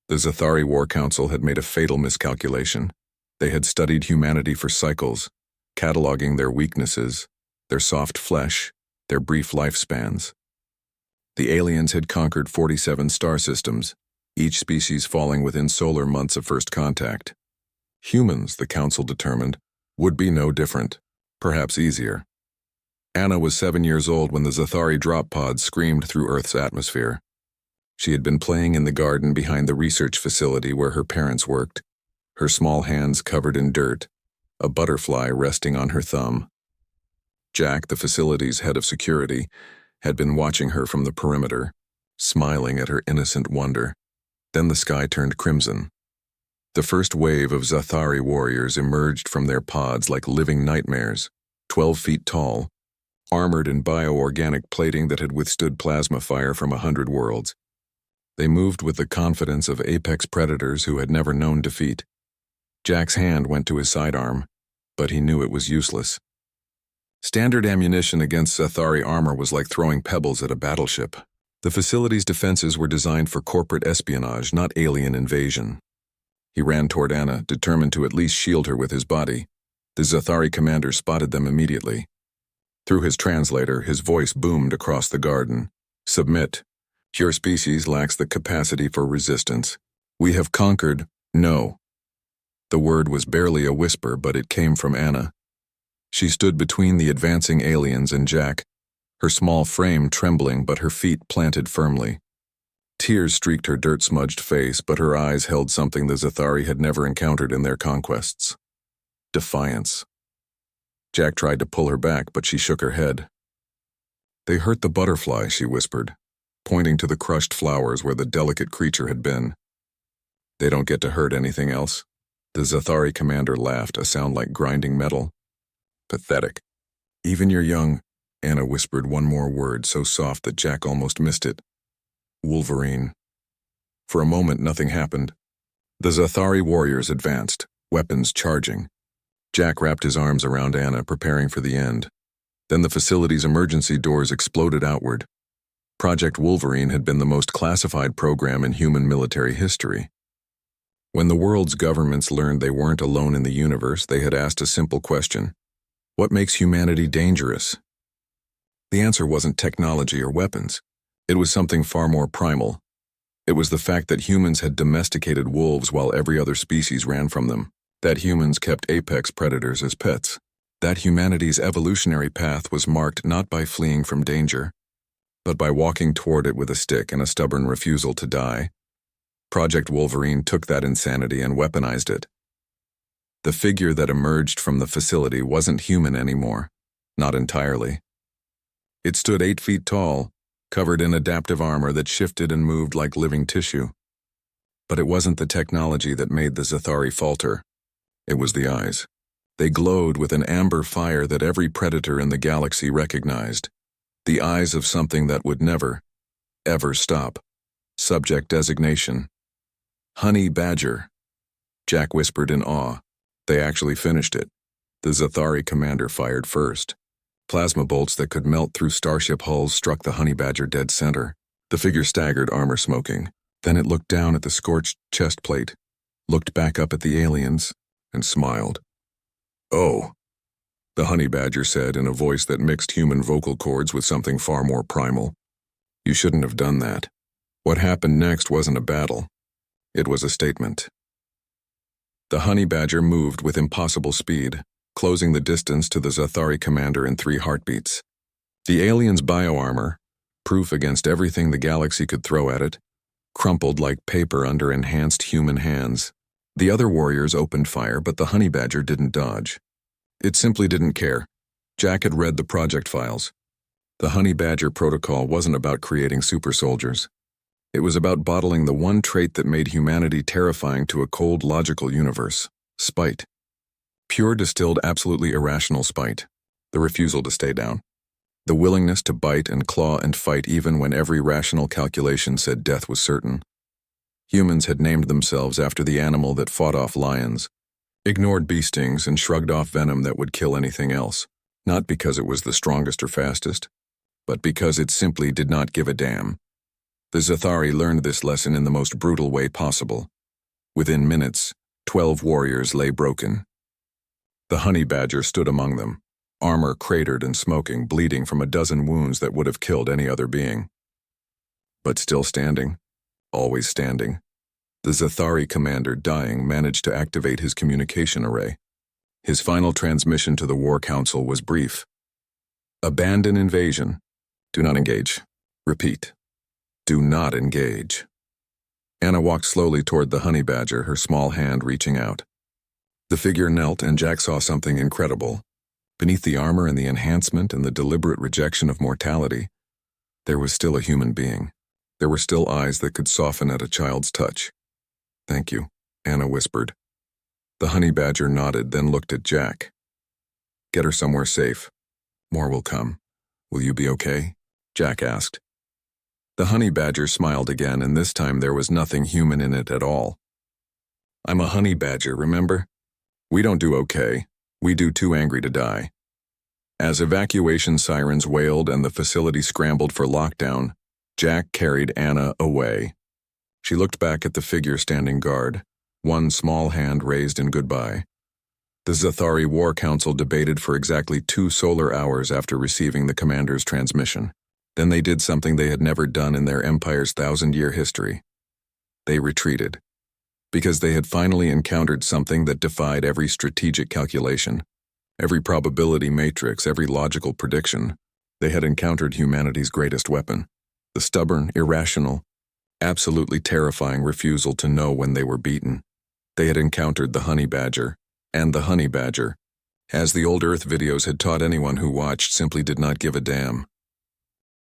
The Zathari War Council had made a fatal miscalculation. They had studied humanity for cycles, cataloging their weaknesses, their soft flesh, their brief lifespans. The aliens had conquered 47 star systems, each species falling within solar months of first contact. Humans, the Council determined, would be no different, perhaps easier. Anna was 7 years old when the Zathari drop pods screamed through Earth's atmosphere. She had been playing in the garden behind the research facility where her parents worked, her small hands covered in dirt, a butterfly resting on her thumb. Jack, the facility's head of security, had been watching her from the perimeter, smiling at her innocent wonder. Then the sky turned crimson. The first wave of Zathari warriors emerged from their pods like living nightmares, 12 feet tall, armored in bioorganic plating that had withstood plasma fire from 100 worlds. They moved with the confidence of apex predators who had never known defeat. Jack's hand went to his sidearm, but he knew it was useless. Standard ammunition against Zathari armor was like throwing pebbles at a battleship. The facility's defenses were designed for corporate espionage, not alien invasion. He ran toward Anna, determined to at least shield her with his body. The Zathari commander spotted them immediately. Through his translator, his voice boomed across the garden. "Submit. Your species lacks the capacity for resistance. We have conquered. No." The word was barely a whisper, but it came from Anna. She stood between the advancing aliens and Jack, her small frame trembling but her feet planted firmly. Tears streaked her dirt-smudged face, but her eyes held something the Zathari had never encountered in their conquests: defiance. Jack tried to pull her back, but she shook her head. "They hurt the butterfly," she whispered, pointing to the crushed flowers where the delicate creature had been. "They don't get to hurt anything else?" The Zathari commander laughed, a sound like grinding metal. "Pathetic. Even your young—" Anna whispered one more word, so soft that Jack almost missed it. "Wolverine." For a moment, nothing happened. The Zathari warriors advanced, weapons charging. Jack wrapped his arms around Anna, preparing for the end. Then the facility's emergency doors exploded outward. Project Wolverine had been the most classified program in human military history. When the world's governments learned they weren't alone in the universe, they had asked a simple question: what makes humanity dangerous? The answer wasn't technology or weapons. It was something far more primal. It was the fact that humans had domesticated wolves while every other species ran from them, that humans kept apex predators as pets, that humanity's evolutionary path was marked not by fleeing from danger, but by walking toward it with a stick and a stubborn refusal to die. Project Wolverine took that insanity and weaponized it. The figure that emerged from the facility wasn't human anymore, not entirely. It stood 8 feet tall, covered in adaptive armor that shifted and moved like living tissue. But it wasn't the technology that made the Zathari falter. It was the eyes. They glowed with an amber fire that every predator in the galaxy recognized. The eyes of something that would never, ever stop. Subject designation: Honey Badger. Jack whispered in awe. They actually finished it. The Zathari commander fired first. Plasma bolts that could melt through starship hulls struck the Honey Badger dead center. The figure staggered, armor smoking. Then it looked down at the scorched chest plate, looked back up at the aliens, and smiled. "Oh," the Honey Badger said in a voice that mixed human vocal cords with something far more primal. "You shouldn't have done that. What happened next wasn't a battle. It was a statement." The Honey Badger moved with impossible speed, closing the distance to the Zathari commander in 3 heartbeats. The alien's bioarmor, proof against everything the galaxy could throw at it, crumpled like paper under enhanced human hands. The other warriors opened fire, but the Honey Badger didn't dodge. It simply didn't care. Jack had read the project files. The Honey Badger protocol wasn't about creating super soldiers. It was about bottling the one trait that made humanity terrifying to a cold, logical universe: spite. Pure, distilled, absolutely irrational spite. The refusal to stay down. The willingness to bite and claw and fight even when every rational calculation said death was certain. Humans had named themselves after the animal that fought off lions, ignored bee stings, and shrugged off venom that would kill anything else, not because it was the strongest or fastest, but because it simply did not give a damn. The Zathari learned this lesson in the most brutal way possible. Within minutes, 12 warriors lay broken. The honey badger stood among them, armor cratered and smoking, bleeding from a dozen wounds that would have killed any other being. But still standing, always standing, the Zathari commander, dying, managed to activate his communication array. His final transmission to the War Council was brief. Abandon invasion. Do not engage. Repeat. Do not engage. Anna walked slowly toward the honey badger, her small hand reaching out. The figure knelt, and Jack saw something incredible. Beneath the armor and the enhancement and the deliberate rejection of mortality, there was still a human being. There were still eyes that could soften at a child's touch. "Thank you," Anna whispered. The honey badger nodded, then looked at Jack. "Get her somewhere safe. More will come. Will you be okay?" Jack asked. The honey badger smiled again, and this time there was nothing human in it at all. "I'm a honey badger, remember? We don't do okay. We do too angry to die." As evacuation sirens wailed and the facility scrambled for lockdown, Jack carried Anna away. She looked back at the figure standing guard, one small hand raised in goodbye. The Zathari War Council debated for exactly 2 solar hours after receiving the commander's transmission. Then they did something they had never done in their empire's 1,000-year history. They retreated. Because they had finally encountered something that defied every strategic calculation, every probability matrix, every logical prediction. They had encountered humanity's greatest weapon, the stubborn, irrational, absolutely terrifying refusal to know when they were beaten. They had encountered the honey badger, and the honey badger, as the old Earth videos had taught anyone who watched, simply did not give a damn.